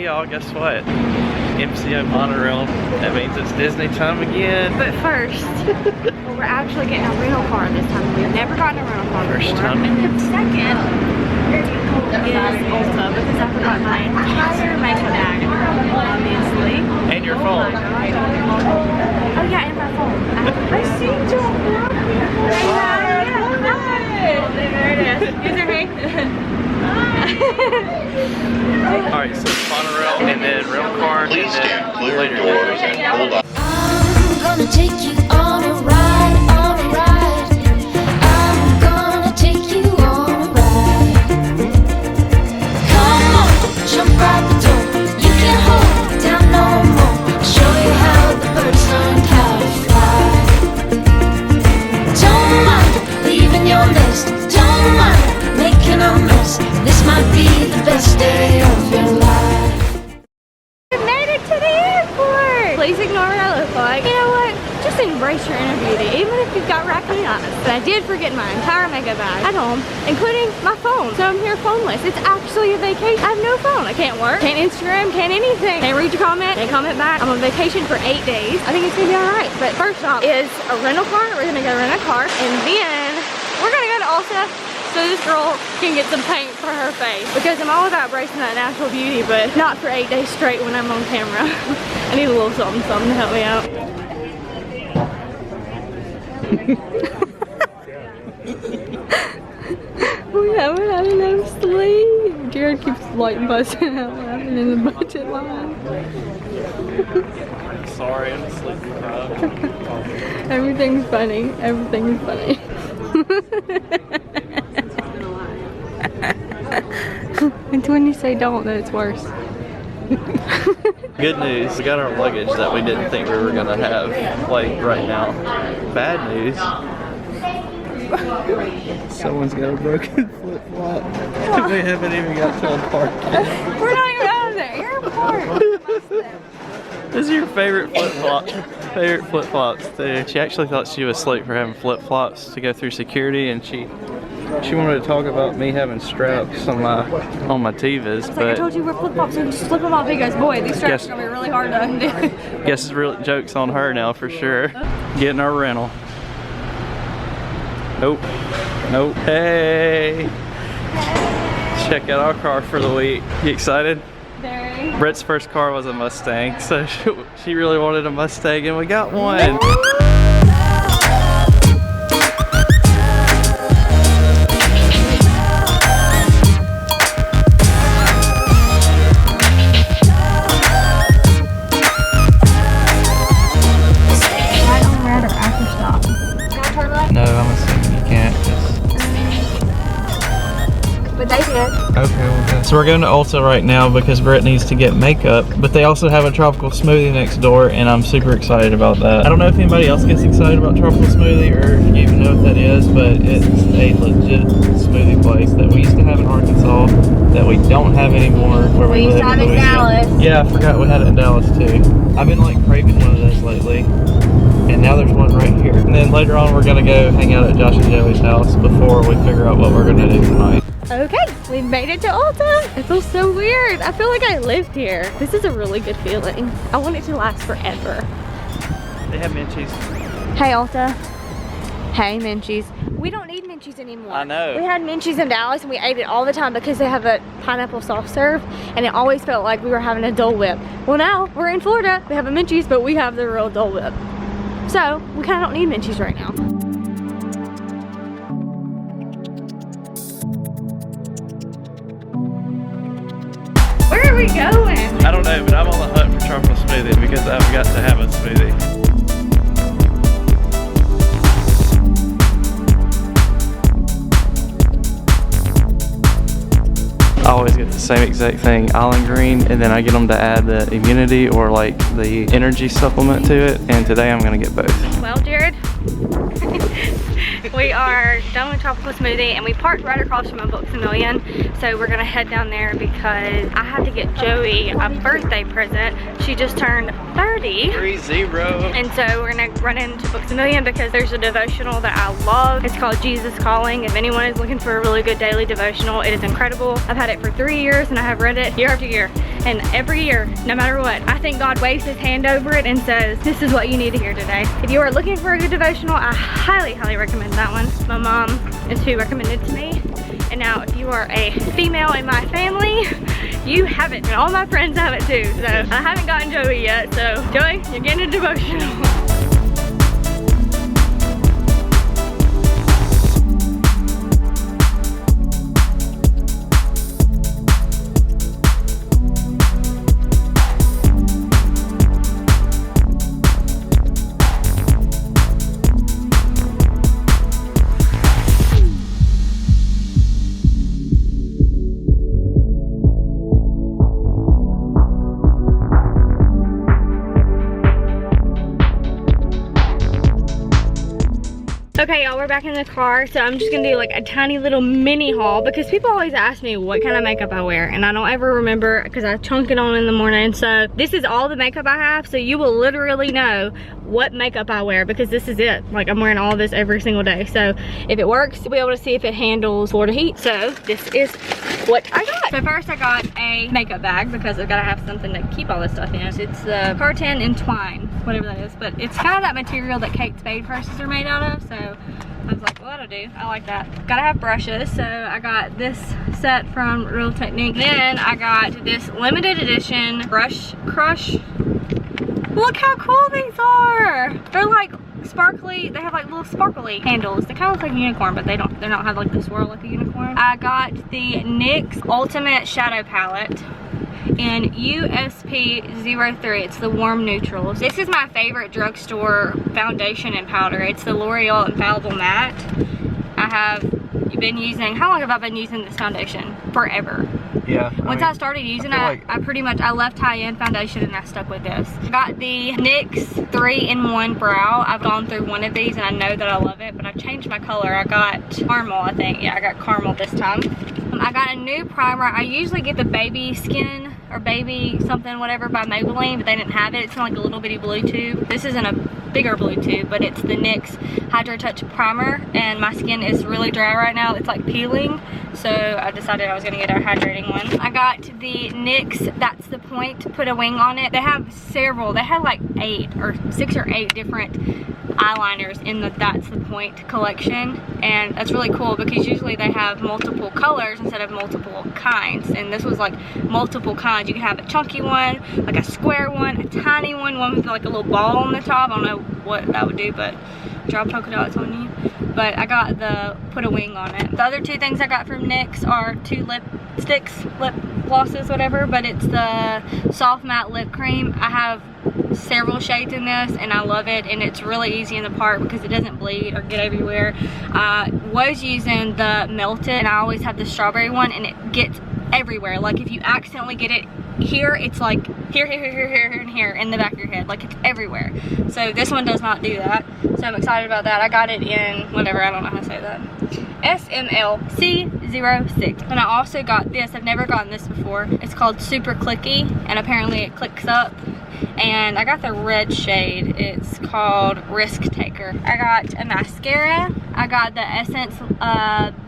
Hey y'all, guess what? MCO monorail. That means it's Disney time again. But first, we're actually getting a rental car this time. We've never gotten a rental car First before. time. And then second is Ulta, because I forgot my entire makeup bag, obviously. And your phone. Oh yeah, and my phone. I see John. There it is. Is there hey? Alright, so monorail and then rental car. Please stand clear of doors and hold on. I'm gonna take you on a ride, on a ride. I'm gonna take you on a ride. Come on, jump out the door. You can't hold it down no more. Show you how the birds learned how to fly. Don't mind leaving your nest. Don't mind making a mess. This might be the best day of your life. We made it to the airport! Please ignore what I look like. You know what? Just embrace your inner beauty, even if you've got raccoon eyes. But I did forget my entire makeup bag at home, including my phone. So I'm here phoneless. It's actually a vacation. I have no phone. I can't work, can't Instagram, can't anything. Can't read your comment, can't comment back. I'm on vacation for 8 days. I think it's gonna be alright. But first off is a rental car. We're gonna go rent a car, and then we're gonna go to Ulta so this girl can get some paint for her face, because I'm all about embracing that natural beauty, but not for 8 days straight when I'm on camera. I need a little something to help me out. We haven't had enough sleep. Jared keeps like busting out laughing in the budget line. Sorry, I'm asleep deprived. Everything's funny. Everything's funny. It's when you say don't that it's worse. Good news, we got our luggage that we didn't think we were gonna have, like, right now. Bad news. Someone's got a broken flip-flop. We haven't even got to a park yet. We're not even out of the airport. This is your favorite flip-flops. Favorite flip-flops too. She actually thought she was asleep for having flip-flops to go through security, and she wanted to talk about me having straps on my Tevas, Like I but told you, we're flip-flops, so just slip them off. He goes, boy, these straps are gonna be really hard to undo. guess it's real joke's on her now for sure. Getting our rental. Nope. Nope. Hey. Check out our car for the week. You excited? Very. Britt's first car was a Mustang, so she really wanted a Mustang, and we got one. Right on red or after stop? Can I turn left? No, I'm assuming you can't. But they did. Okay, well good. So we're going to Ulta right now because Britt needs to get makeup, but they also have a tropical smoothie next door, and I'm super excited about that. I don't know if anybody else gets excited about tropical smoothie or if you even know what that is, but it's a legit smoothie place that we used to have in Arkansas that we don't have anymore where we live used to have in in Louisiana. Dallas. Yeah, I forgot we had it in Dallas too. I've been like craving one of those lately, and now there's one right here. And then later on we're gonna go hang out at Josh and Joey's house before we figure out what we're gonna do tonight. Okay, we made it to Ulta. It feels so weird. I feel like I lived here. This is a really good feeling. I want it to last forever. They have Menchie's. Hey Ulta. Hey Menchie's. We don't need Menchie's anymore. I know. We had Menchie's in Dallas and we ate it all the time because they have a pineapple soft serve, and it always felt like we were having a Dole Whip. Well, now we're in Florida. We have a Menchie's, but we have the real Dole Whip. So we kind of don't need Menchie's right now. Where are we going? I don't know, but I'm on the hunt for tropical smoothie because I've got to have a smoothie. I always get the same exact thing, Island Green, and then I get them to add the immunity or like the energy supplement to it, and today I'm gonna get both. Well, Jared, we are done with tropical smoothie and we parked right across from a Books A Million, so we're gonna head down there because I had to get Joey a birthday present. She just turned 30. 30. And so we're gonna run into Books A Million because there's a devotional that I love. It's called Jesus Calling. If anyone is looking for a really good daily devotional, it is incredible. I've had it for 3 years and I have read it year after year. And every year, no matter what, I think God waves his hand over it and says, this is what you need to hear today. If you are looking for a good devotional, I highly, highly recommend that one. My mom is who recommended it to me. And now if you are a female in my family, you have it. And all my friends have it too. So I haven't gotten Joey yet. So Joey, you're getting a devotional. Okay, y'all, we're back in the car, so I'm just gonna do like a tiny little mini haul because people always ask me what kind of makeup I wear, and I don't ever remember because I chunk it on in the morning. So this is all the makeup I have, so you will literally know what makeup I wear because this is it. Like, I'm wearing all this every single day. So if it works, you'll be able to see if it handles Florida heat. So this is what I got. So first I got a makeup bag because I've gotta have something to keep all this stuff in. It's the tartan and twine, whatever that is, but it's kind of that material that Kate Spade purses are made out of. So I was like, well, that'll do. I like that. Gotta have brushes, so I got this set from Real Technique. Then I got this limited edition brush crush. Look how cool these are. They're like sparkly. They have like little sparkly handles. They kind of look like a unicorn, but they don't have like the swirl like a unicorn. I got the NYX Ultimate Shadow Palette in USP03. It's the warm neutrals. This is my favorite drugstore foundation and powder. It's the L'Oreal Infallible Matte. I have been using, how long have I been using this foundation? Forever. Yeah. Once I started using it, I left high-end foundation and I stuck with this. I got the NYX 3-in-1 Brow. I've gone through one of these and I know that I love it, but I've changed my color. I got caramel, I think. Yeah, I got caramel this time. I got a new primer. I usually get the baby skin or baby something whatever by Maybelline, but they didn't have it. It's in like a little bitty blue tube. This isn't a bigger blue tube, but it's the NYX Hydro Touch Primer, and my skin is really dry right now. It's like peeling, so I decided I was gonna get a hydrating one. I got the NYX That's the Point Put a Wing on It. They have several. They had like 6 or 8 different eyeliners in the That's the Point collection, and that's really cool because usually they have multiple colors instead of multiple kinds, and this was like multiple kinds. You can have a chunky one, like a square one, a tiny one with like a little ball on the top. I don't know what that would do, but drop polka dots on you. But I got the Put a Wing on it. The other 2 things I got from NYX are 2 lipsticks, lip glosses, whatever, but it's the Soft Matte Lip Cream. I have several shades in this and I love it, and it's really easy in the part because it doesn't bleed or get everywhere. I was using the Melted, and I always have the strawberry one, and it gets everywhere. Like if you accidentally get it here, it's like here, and here in the back of your head. Like it's everywhere. So this one does not do that. So I'm excited about that. I got it in whatever, I don't know how to say that. SMLC06. And I also got this. I've never gotten this before. It's called Super Clicky, and apparently it clicks up. And I got the red shade. It's called Risk Taker. I got a mascara. I got the Essence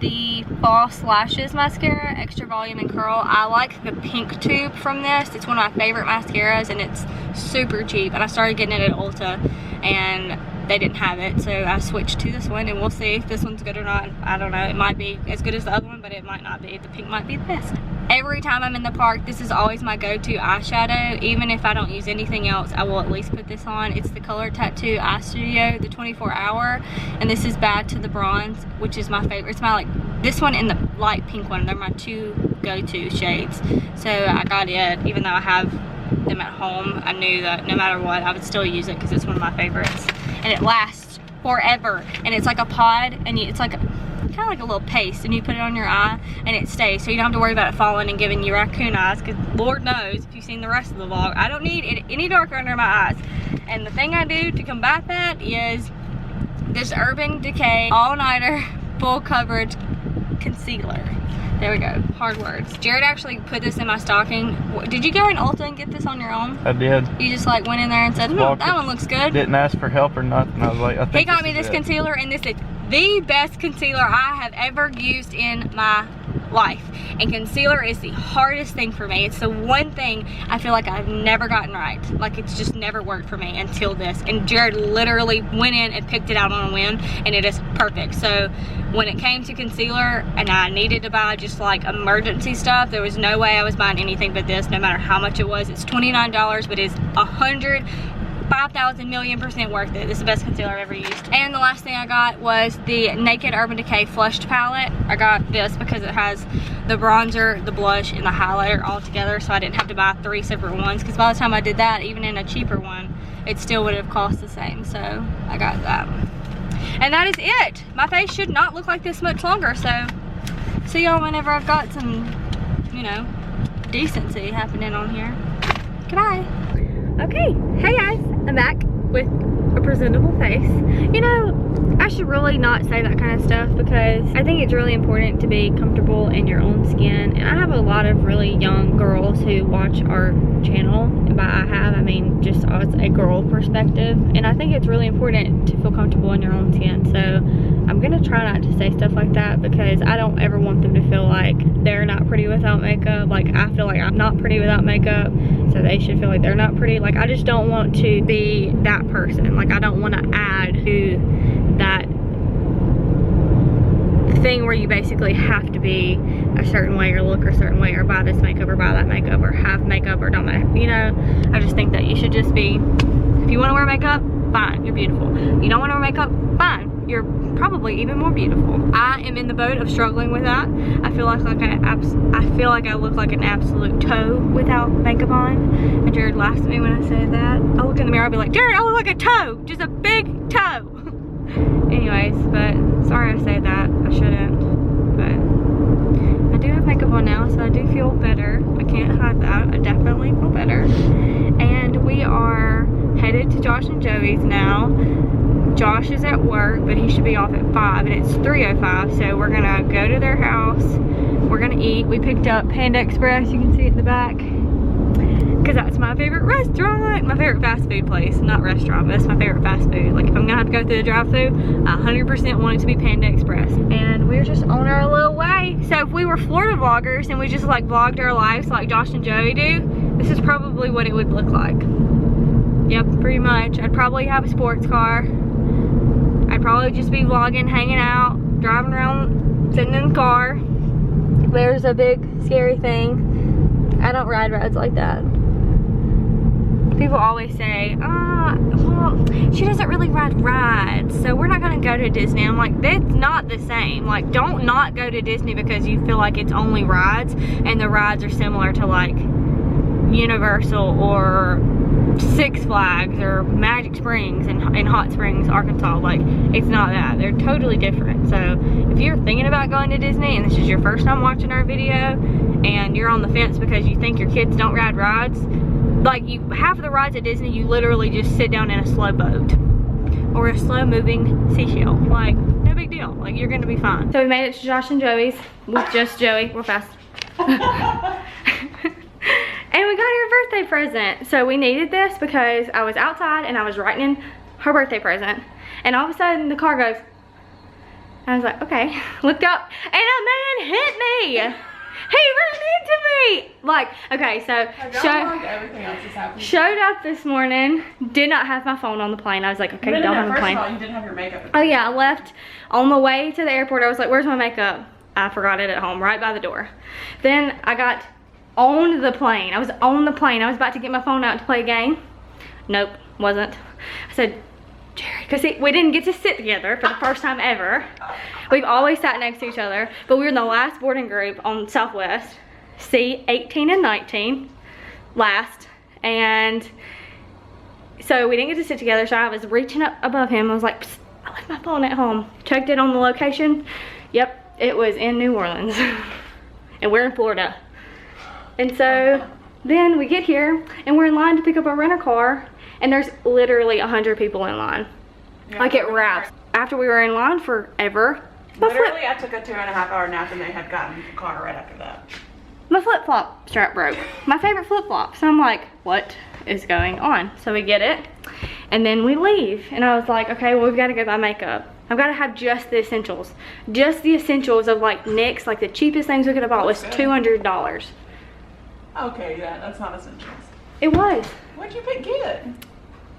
the False Lashes Mascara, Extra Volume and Curl. I like the pink tube from this. It's one of my favorite mascaras, and it's super cheap. And I started getting it at Ulta, and they didn't have it, so I switched to this one, and we'll see if this one's good or not. I don't know. It might be as good as the other one, but it might not be. The pink might be the best. Every time I'm in the park, this is always my go-to eyeshadow. Even if I don't use anything else, I will at least put this on. It's the Color Tattoo Eye Studio, the 24-hour, and this is Bad to the Bronze, which is my favorite. It's my this one and the light pink one. They're my 2 go-to shades. So I got it, even though I have them at home. I knew that no matter what, I would still use it because it's one of my favorites. And it lasts forever, and it's like a pod, and it's like kind of like a little paste, and you put it on your eye and it stays, so you don't have to worry about it falling and giving you raccoon eyes, because Lord knows if you've seen the rest of the vlog, I don't need it any darker under my eyes. And the thing I do to combat that is this Urban Decay All-Nighter Full Coverage Concealer. There we go, hard words. Jared actually put this in my stocking. Did you go in Ulta and get this on your own? I did. You just like went in there and said, that one looks good. Didn't ask for help or nothing. I was like, I think he got me this concealer, and this is the best concealer I have ever used in my life. And concealer is the hardest thing for me. It's the one thing I feel like I've never gotten right. Like it's just never worked for me until this. And Jared literally went in and picked it out on a whim, and it is perfect. So when it came to concealer and I needed to buy just like emergency stuff, there was no way I was buying anything but this, no matter how much it was. It's $29, but it's 5,000 million% worth it. This is the best concealer I've ever used. And the last thing I got was the Naked Urban Decay Flushed Palette. I got this because it has the bronzer, the blush, and the highlighter all together, so I didn't have to buy 3 separate ones, because by the time I did that, even in a cheaper one, it still would have cost the same. So I got that. And that is it. My face should not look like this much longer, so see y'all whenever I've got some, you know, decency happening on here. Goodbye. Okay, hey guys, I'm back with a presentable face. You know, I should really not say that kind of stuff because I think it's really important to be comfortable in your own skin. And I have a lot of really young girls who watch our channel. And by I mean just as a girl perspective. And I think it's really important to feel comfortable in your own skin. So I'm gonna try not to say stuff like that because I don't ever want them to feel like they're not pretty without makeup. Like I feel like I'm not pretty without makeup, so they should feel like they're not pretty. Like I just don't want to be that person. Like I don't want to add to that thing where you basically have to be a certain way or look a certain way or buy this makeup or buy that makeup or have makeup or don't make, you know. I just think that you should just be, if you want to wear makeup, fine, you're beautiful. You don't want to wear makeup, fine, you're probably even more beautiful. I am in the boat of struggling with that. I feel like I look like an absolute toe without makeup on. And Jared laughs at me when I say that. I look in the mirror, I'll be like, Jared, I look like a toe, just a big toe. Anyways, but sorry I say that. I shouldn't. But I do have makeup on now, so I do feel better. I can't hide that. I definitely feel better. And we are headed to Josh and Joey's now. Josh is at work, but he should be off at 5, and it's 3:05, so we're gonna go to their house. We're gonna eat. We picked up Panda Express, you can see at the back, because that's my favorite restaurant, my favorite fast food place. Not restaurant, but that's my favorite fast food. Like if I'm gonna have to go through the drive-thru, I 100% want it to be Panda Express. And we're just on our little way. So if we were Florida vloggers and we just like vlogged our lives like Josh and Joey do, this is probably what it would look like. Yep, pretty much. I'd probably have a sports car. I'd probably just be vlogging, hanging out, driving around, sitting in the car. There's a big scary thing. I don't ride rides like that. People always say, well, she doesn't really ride rides, so we're not gonna go to Disney. I'm like, that's not the same. Like, don't not go to Disney because you feel like it's only rides, and the rides are similar to like Universal or Six Flags or Magic Springs in Hot Springs, Arkansas. Like, it's not that. They're totally different. So if you're thinking about going to Disney and this is your first time watching our video and you're on the fence because you think your kids don't ride rides, like half of the rides at Disney you literally just sit down in a slow boat or a slow moving seashell. Like, no big deal. Like, you're gonna be fine. So we made it to Josh and Joey's with just Joey. We're fast. And we got her a birthday present. So we needed this because I was outside and I was writing in her birthday present. And all of a sudden the car goes. I was like, okay. Looked up and a man hit me. He ran into me. Like, okay, so showed up this morning. Did not have my phone on the plane. I was like, okay, don't have a plane. First of all, you didn't have your makeup. Oh yeah, I left on the way to the airport. I was like, where's my makeup? I forgot it at home, right by the door. Then I got on the plane. I was on the plane. I was about to get my phone out to play a game. Nope, wasn't. I said, Jerry, because we didn't get to sit together for the first time ever. We've always sat next to each other, but we were in the last boarding group on Southwest, C 18 and 19, last, and so we didn't get to sit together. So I was reaching up above him. I was like, psst, I left my phone at home. Checked it on the location. Yep, it was in New Orleans, and we're in Florida. And so then we get here and we're in line to pick up our rental car, and there's literally 100 people in line. Yeah, like it wraps. After we were in line forever. Literally, I took a 2.5-hour nap and they had gotten the car right after that. My flip-flop strap broke. My favorite flip-flop. So I'm like, what is going on? So we get it and then we leave. And I was like, okay, well, we've got to go buy makeup. I've got to have just the essentials. Just the essentials of like NYX, like the cheapest things we could have bought was $200. Okay, yeah, that's not essentials. It was. What'd you get?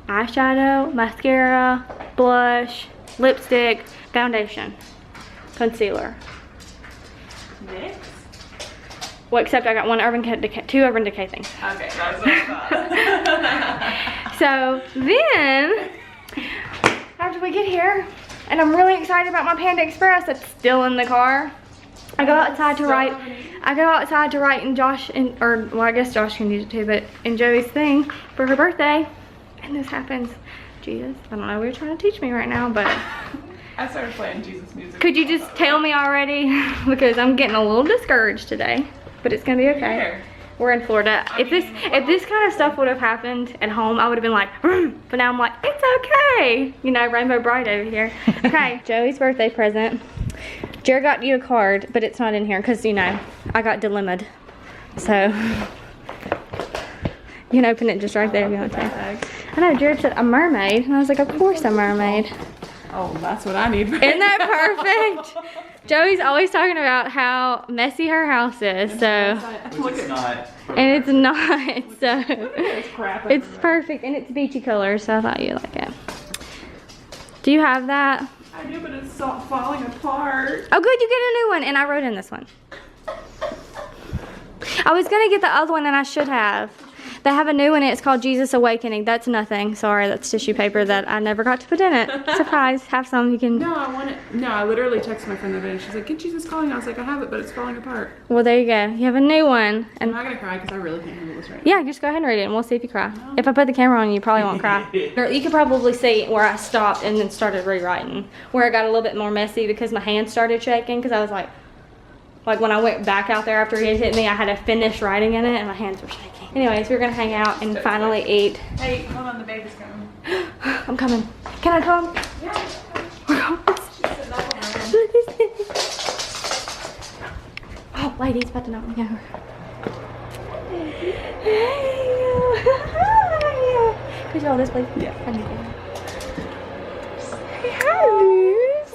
Eyeshadow, mascara, blush, lipstick, foundation, concealer. NYX? Well, except I got two Urban Decay things. Okay, that's what I thought. So then, after we get here, and I'm really excited about my Panda Express that's still in the car. I go outside to write. I go outside to write in Josh well, I guess Josh can use it too, but in Joey's thing for her birthday, and this happens. Jesus, I don't know what you're trying to teach me right now, but I started playing Jesus music. could you just tell me already? Because I'm getting a little discouraged today, but it's gonna be okay. Where? We're in Florida. If this kind of stuff would have happened at home, I would have been like, but now I'm like, it's okay. You know, Rainbow Bright over here. Okay, Joey's birthday present. Jared got you a card, but it's not in here because, you know, I got dilemmaed. So, you can open it just right there if you want to. I know, Jared said a mermaid, and I was like, of course a mermaid. Oh, that's what I need. Isn't that perfect? Joey's always talking about how messy her house is, so. Which it's not. And it's not, so. It's crap. It's perfect, and it's beachy colors, so I thought you'd like it. Do you have that? I do, but it's falling apart. Oh good, you get a new one, and I wrote in this one. I was gonna get the other one, and I should have. They have a new one, it's called Jesus Awakening. That's nothing, sorry, that's tissue paper that I never got to put in it. Surprise, have some, you can. No, I want it. No, I literally texted my friend the other day, and she's like, "Get Jesus Calling." I was like, "I have it, but it's falling apart." Well, there you go, you have a new one. I'm And not gonna cry because I really can't handle this right yeah, just go ahead and read it, and we'll see if you cry. If I put the camera on you, probably won't cry. Or you could probably see where I stopped and then started rewriting. Where it got a little bit more messy because my hands started shaking, because I was like when I went back out there after he had hit me, I had to finish writing in it, and my hands were shaking. Anyways, we're gonna hang out and finally eat. Hey, hold on, the baby's coming. I'm coming. Can I come? Yeah. We're going. Oh, lady, it's about to knock me over. Could you hold this, please? Yeah. I need it. Hi, Luz.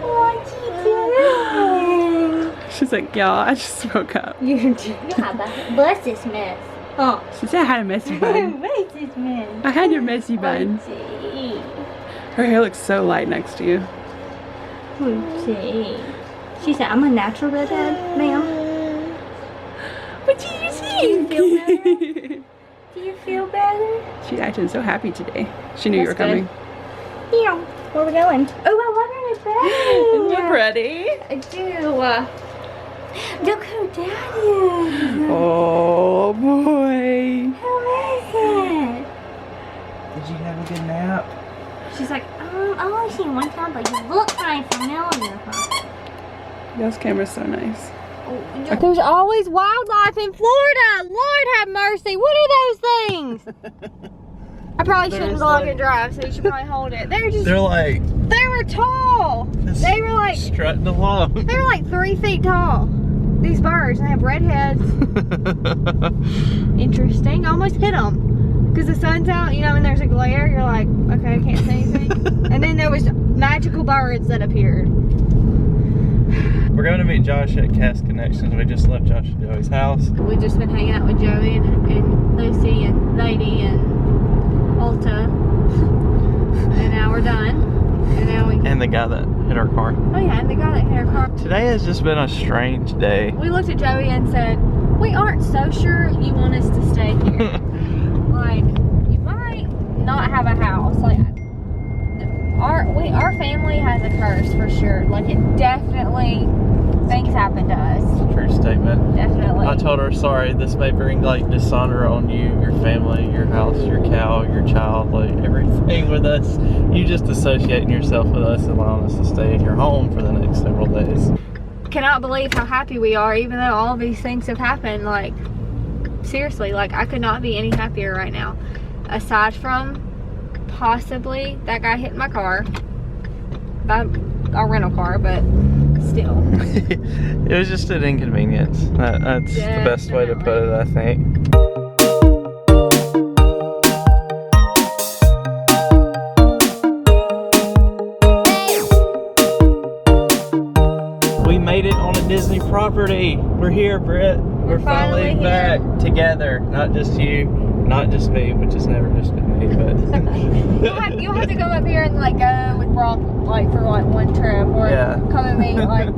What you doing? She's like, "Y'all, I just woke up." You have a bless this mess. Oh. She said I had a messy bun. Bless this mess. I had your messy bun. Her hair looks so light next to you. She said, "I'm a natural redhead, ma'am." What do you see? Do you feel better? Do you feel better? She's acting so happy today. She knew you were That's coming. Yeah. Where are we going? Oh, I love her in the bed. Ready? I do. Look who Daddy is. Oh boy. Who is it? Did you have a good nap? She's like, I've only seen you one time, but you look kind of familiar, huh? Y'all's camera's so nice. There's always wildlife in Florida. Lord have mercy. What are those things? I probably shouldn't vlog and drive, so you should probably hold it. They're like. They were tall. They were like. Strutting along. They were like 3 feet tall. These birds, they have red heads. Interesting. I almost hit them. Because the sun's out, you know, and there's a glare. You're like, okay, I can't see anything. And then there was magical birds that appeared. We're going to meet Josh at Cast Connections. We just left Josh and Joey's house. We've just been hanging out with Joey and Lucy and Lady and Ulta. And now we're done. And now we... And the guy that hit our car. Oh yeah, and the guy that hit our car. Today has just been a strange day. We looked at Joey and said, we aren't so sure you want us to stay here. Like, you might not have a house. Like, our family has a curse for sure. Like, it definitely, things happen to us. True statement. Definitely. I told her, sorry, this may bring like dishonor on you, your family, your house, your cow, your child, like everything with us. You just associating yourself with us, allowing us to stay in your home for the next several days. Cannot believe how happy we are, even though all these things have happened. Like, seriously, like, I could not be any happier right now. Aside from possibly that guy hitting my car. Our rental car, but still. It was just an inconvenience. That's the best way to put it, I think. property. We're here, Britt. We're finally back together. Not just you, not just me, which is never just been me, but you'll have to come up here and like go with Brock like for like one trip, or come and meet like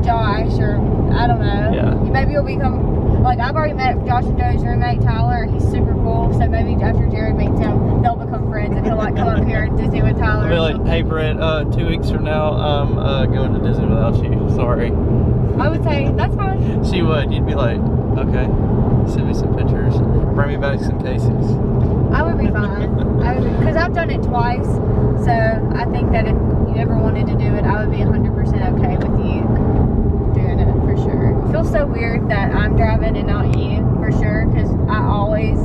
Josh, or I don't know. Yeah. Maybe you'll become like, I've already met Josh and Joe's roommate Tyler. He's super cool. So maybe after Jared meets him, they'll become friends, and he'll like come up here and Disney with Tyler. I'll be like, hey Britt, 2 weeks from now, I'm going to Disney without you. Sorry. I would say that's fine. She would. You'd be like, okay, send me some pictures, bring me back some cases. I would be fine. Because I've done it twice. So I think that if you ever wanted to do it, I would be 100% okay with you doing it for sure. It feels so weird that I'm driving and not you, for sure, because I always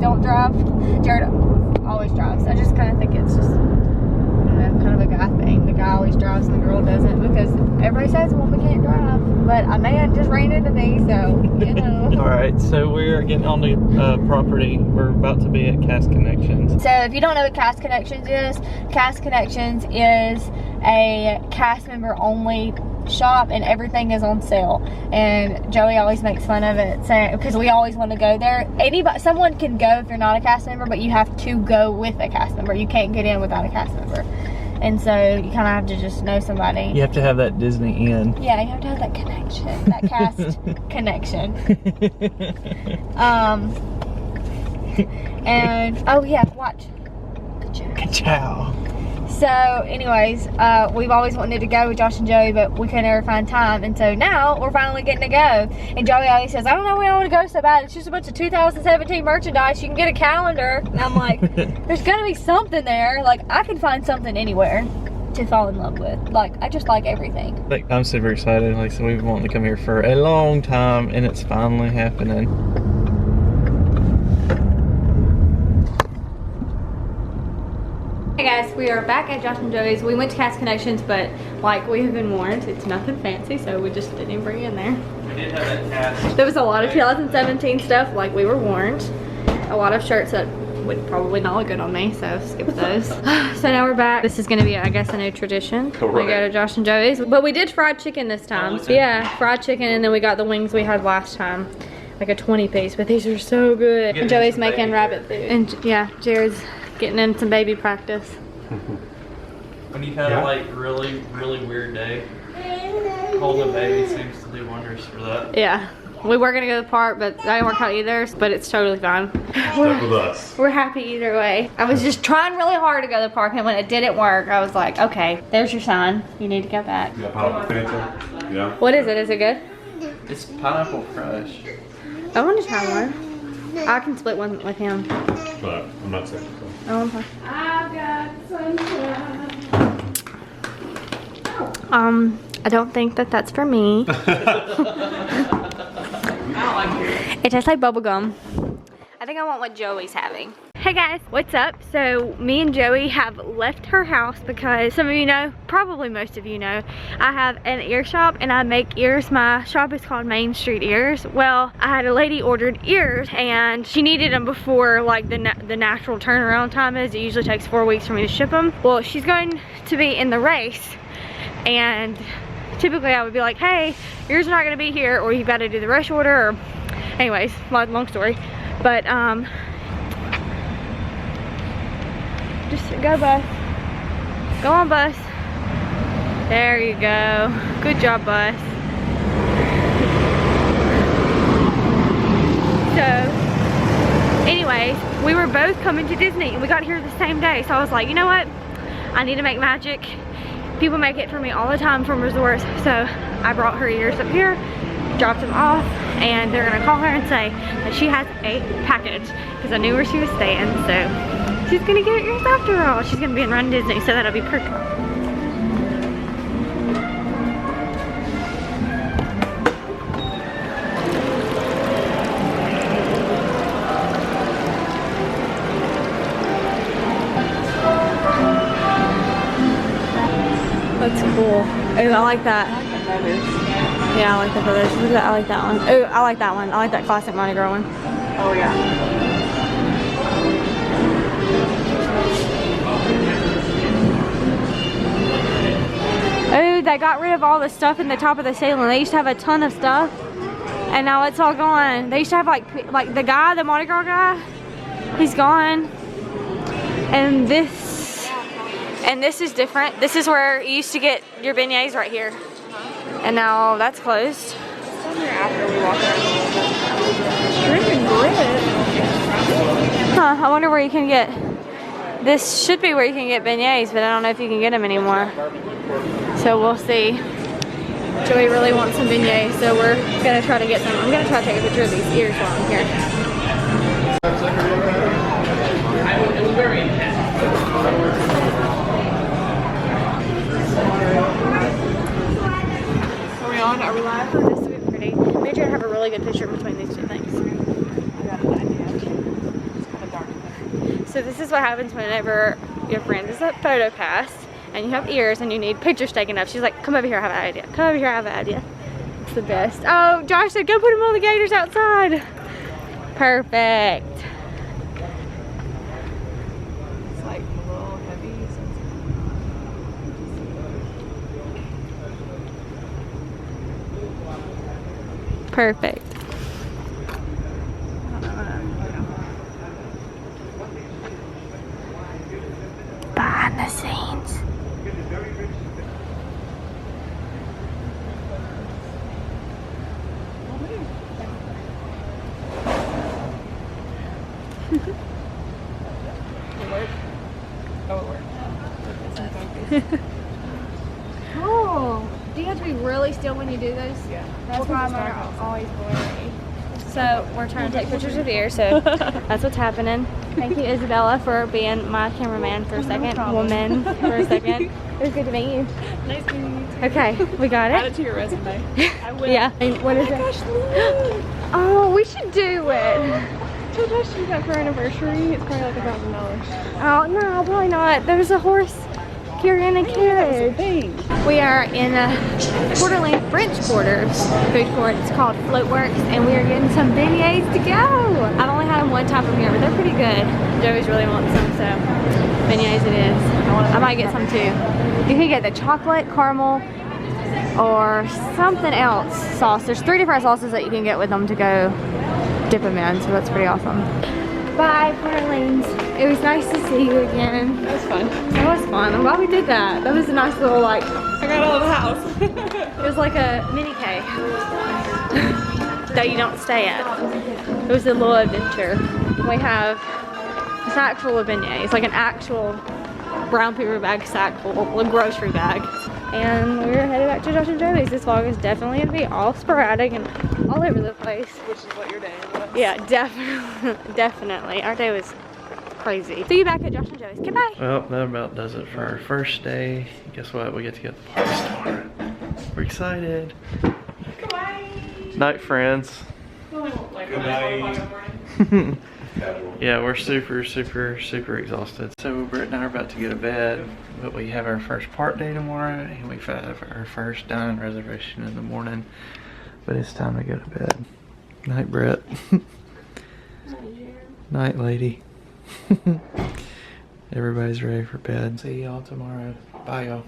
don't drive. Jared always drives. I just kind of think it's just, I don't know, kind of a guy thing. The guy always drives and the girl doesn't, because everybody says a woman can't drive. But a man just ran into me, so, you know. Alright, so we're getting on the property. We're about to be at Cast Connections. So if you don't know what Cast Connections is a cast member only shop, and everything is on sale. And Joey always makes fun of it, saying, because we always want to go there. Someone can go if you're not a cast member, but you have to go with a cast member. You can't get in without a cast member. And so you kind of have to just know somebody. You have to have that Disney in. Yeah, you have to have that connection, that cast connection. And oh yeah, watch. Ka-chow. So anyways, we've always wanted to go with Josh and Joey, but we could never find time. And so now we're finally getting to go. And Joey always says, I don't know, we don't want to go so bad. It's just a bunch of 2017 merchandise. You can get a calendar. And I'm like, there's gonna be something there. Like, I can find something anywhere to fall in love with. Like, I just like everything. Like, I'm super excited. Like, so we've been wanting to come here for a long time, and it's finally happening. Hey guys, we are back at Josh and Joey's. We went to Cast Connections, but like we have been warned, it's nothing fancy, so we just didn't even bring it in there. We did have that cast. There was a lot of 2017 stuff, like we were warned. A lot of shirts that would probably not look good on me, so skip those. So now we're back. This is gonna be, I guess, a new tradition. Correct. We go to Josh and Joey's, but we did fried chicken this time. So yeah, fried chicken, and then we got the wings we had last time. Like a 20 piece, but these are so good. And Joey's making rabbit food. And yeah, Jared's getting in some baby practice. When you've had a like really weird day, holding a baby seems to do wonders for that. Yeah. We were gonna go to the park, but that didn't work out either, but it's totally fine. Stuck with us. We're happy either way. I was just trying really hard to go to the park, and when it didn't work, I was like, okay, there's your sign. You need to go back. You got pineapple Fanta? Yeah. What is it? Is it good? It's pineapple crush. I want to try one. I can split one with him. But I'm not sick. So. Oh, okay. I've got sunshine. I don't think that that's for me. It tastes like bubble gum. I think I want what Joey's having. Hey guys, what's up? So me and Joey have left her house because some of you know, probably most of you know, I have an ear shop and I make ears. My shop is called Main Street Ears. Well, I had a lady ordered ears and she needed them before like the natural turnaround time is. It usually takes 4 weeks for me to ship them. Well, she's going to be in the race, and typically I would be like, hey, yours are not gonna be here, or you've got to do the rush order, or anyways, long story. But just go, bus. Go on, bus. There you go. Good job, bus. So anyways, we were both coming to Disney and we got here the same day. So I was like, you know what? I need to make magic. People make it for me all the time from resorts. So I brought her ears up here, dropped them off, and they're gonna call her and say that she has a package, because I knew where she was staying. So she's gonna get her ears after all. She's gonna be in Run Disney, so that'll be perfect. That's cool. Oh, I like that. Yeah, I like the feathers. Look at that. I like that one. Oh, I like that one. I like that classic Mardi Gras one. Oh yeah. Oh, they got rid of all the stuff in the top of the ceiling. They used to have a ton of stuff, and now it's all gone. They used to have like the guy, the Mardi Gras guy, he's gone. And this is different. This is where you used to get your beignets right here, and now that's closed. After we walk around. Shrimp and grits. Huh, I wonder where you can get, this should be where you can get beignets, but I don't know if you can get them anymore. So we'll see. Joey really wants some beignets, so we're gonna try to get some. I'm gonna try to take a picture of these ears while I'm here. It was very intense. Are we on? Are we live? Oh, this would be pretty. Maybe try to have a really good picture between these two things. So this is what happens whenever your friend is at photo pass and you have ears and you need pictures taken up. She's like, come over here, I have an idea. Come over here, I have an idea. It's the best. Oh, Josh said, go put them on the gators outside. Perfect. It's like a little heavy. Perfect. Behind the scenes. Oh, do you have to be really still when you do this? Yeah. That's why mine are always blurry. So we're trying to take pictures of ears, so that's what's happening. Thank you, Isabella, for being my cameraman for a second, woman for a second. It was good to meet you. Nice to meet you too. Okay, we got it. Add it to your resume. I will. Yeah. And what is it? Oh, we should do it. So Josh, you got for our anniversary. It's probably like $1,000. Oh no, probably not. There's a horse carrying a carriage. We are in a Coeur d'Alene French Quarter food court. It's called Floatworks, and we are getting some beignets to go. I've only had them one time from here, but they're pretty good. Joey's really wants some, so beignets it is. I might get some too. You can get the chocolate, caramel, or something else sauce. There's 3 different sauces that you can get with them to go dip them in, so that's pretty awesome. Bye, Coeur d'Alene's. It was nice to see you again. That was fun. That was fun. I'm glad we did that. That was a nice little, like, I got out of the house. it was like a mini cave that you don't stay at. It was a little adventure. We have a sack full of beignets, like an actual brown paper bag sack full, a grocery bag. And we're headed back to Josh and Joey's. This vlog is definitely gonna be all sporadic and all over the place. Which is what your day was. Yeah, definitely. Our day was crazy. See you back at Josh and Joey's. Goodbye. Well, that about does it for our first day. Guess what? We get to get the parties tomorrow. We're excited. Goodbye. Night, friends. Like Good night. Yeah, we're super exhausted. So Britt and I are about to go to bed, but we have our first part day tomorrow, and we have our first dining reservation in the morning. But it's time to go to bed. Night, Britt. Night, lady. Everybody's ready for bed. See y'all tomorrow. Bye, y'all.